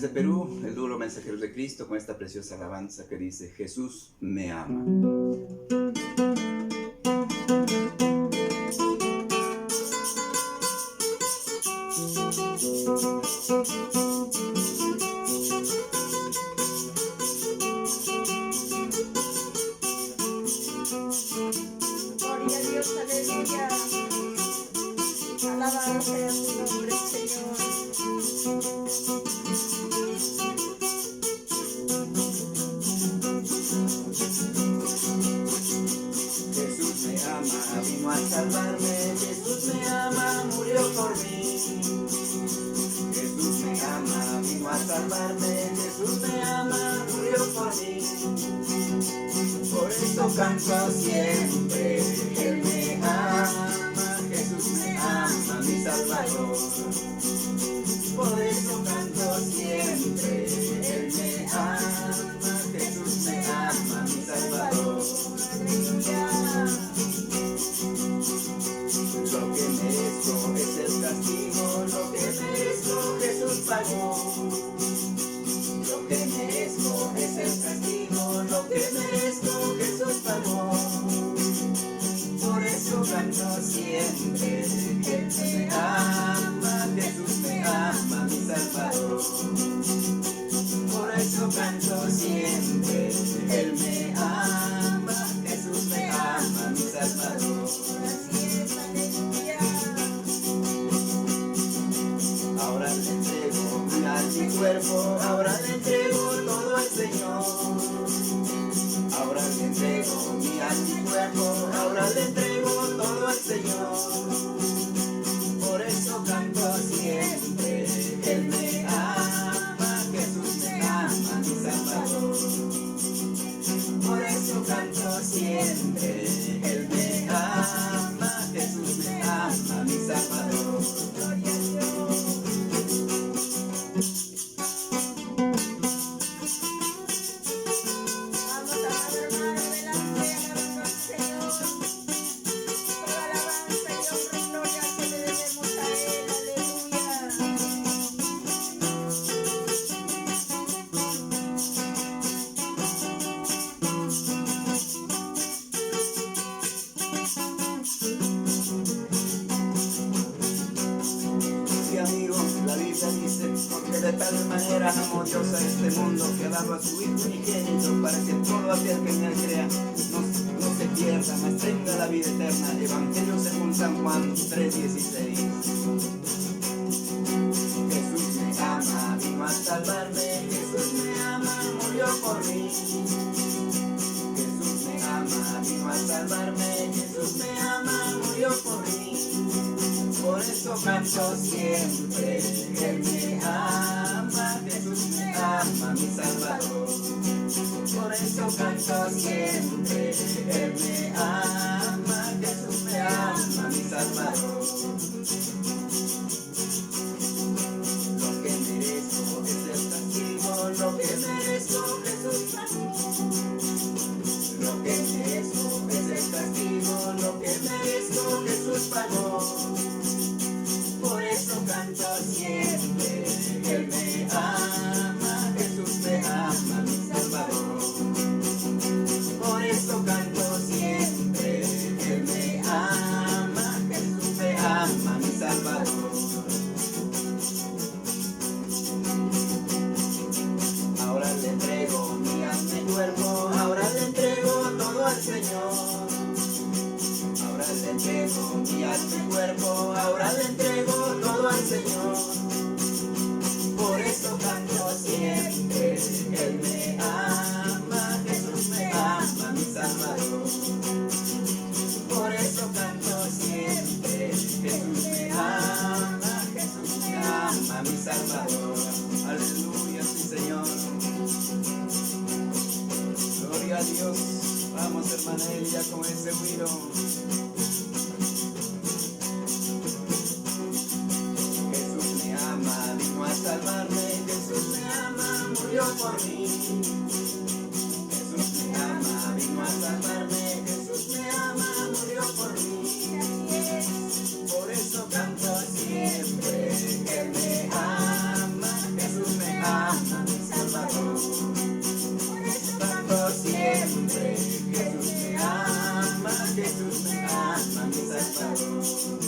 Desde Perú, el dúo Mensajeros de Cristo con esta preciosa alabanza que dice: Jesús me ama. Gloria a Dios, aleluya. Alabado sea tu nombre, Señor. Jesús me ama, vino a salvarme. Jesús me ama, murió por mí. Jesús me ama, vino a salvarme. Jesús me ama, murió por mí. Por eso canto siempre, Él me ama. Jesús me ama, mi Salvador. Por eso canto siempre, Él me ama. Jesús me ama, mi Salvador. Lo que merezco es el castigo, lo que merezco Jesús pagó. Lo que merezco es el castigo, lo que merezco Jesús pagó. Por eso canto siempre, Él me ama, Jesús me ama, mi Salvador. Por eso canto siempre, Él me ama, Jesús me ama, mi Salvador. Ahora le entrego mi alma y cuerpo, ahora le entrego todo al Señor. Ahora le entrego mi alma y cuerpo, ahora le entrego todo al Señor. Por eso canto siempre, Él me ama, Jesús me ama, mi Salvador. Por eso canto siempre, Él me ama, Jesús me ama, mi Salvador. Gloria a Dios. Amigo, la Biblia dice: porque de tal manera amó Dios a este mundo que ha dado a su Hijo unigénito, para que todo aquel que en él crea no se pierda, mas tenga la vida eterna. Evangelio según San Juan 3:16. Jesús me ama, vino a salvarme. Jesús me ama, murió por mí. Jesús me ama, vino a salvarme. Jesús me ama, murió por mí. Por eso canto siempre, Él me ama, Jesús me ama, mi Salvador. Por eso canto siempre, Él me ama, Jesús me ama, mi Salvador. Lo que merezco es el castigo, lo que merezco Jesús pagó. Lo que merezco es el castigo, lo que merezco Jesús pagó. Por eso canto siempre, Él me ama, Jesús me ama, mi Salvador. Por eso canto siempre, Él me ama, Jesús me ama, mi Salvador. Ahora le entrego mi alma y cuerpo, ahora le entrego todo al Señor. Ahora le entrego mi alma y cuerpo, ahora le entrego todo al Señor. Por eso canto siempre, Él me ama, Jesús me ama, mi Salvador. Por eso canto siempre, Jesús me ama, Jesús me ama, mi Salvador. Aleluya, sí, Señor. Gloria a Dios. Vamos, hermana Elia, con ese güiro. Jesús me ama, vino a salvarme. Jesús me ama, murió por mí. Jesús me ama, vino a salvarme. Jesús me ama, murió por mí. Por eso canto siempre, Él me ama, Jesús me ama. Jesús me ama, mi Salvador.